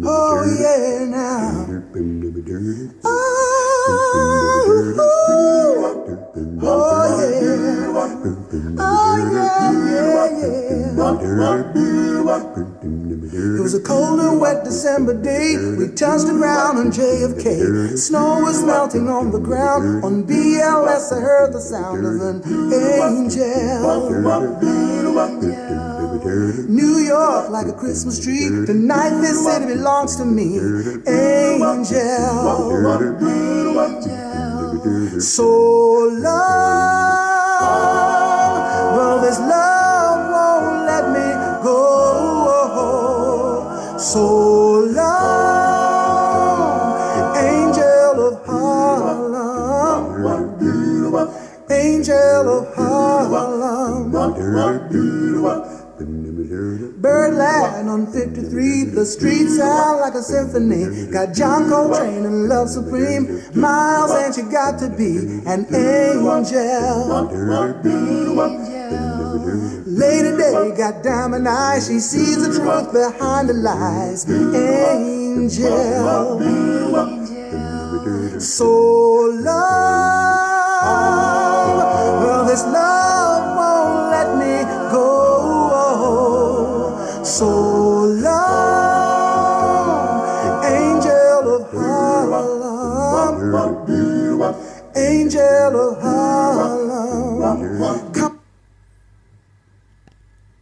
Oh yeah, now. Oh, oh yeah. Oh yeah. It was a cold and wet December day. We touched the ground on JFK. Snow was melting on the ground. On BLS I heard the sound of an angel. New York like a Christmas tree. Tonight this city belongs to me. Angel. So long, but this love won't let me go. So long, angel of Harlem, angel of Harlem. Birdland on 53, the streets sound like a symphony. Got John Coltrane and Love Supreme. Miles and she got to be an angel. Lady Day got diamond eyes. She sees the truth behind the lies. Angel. So love.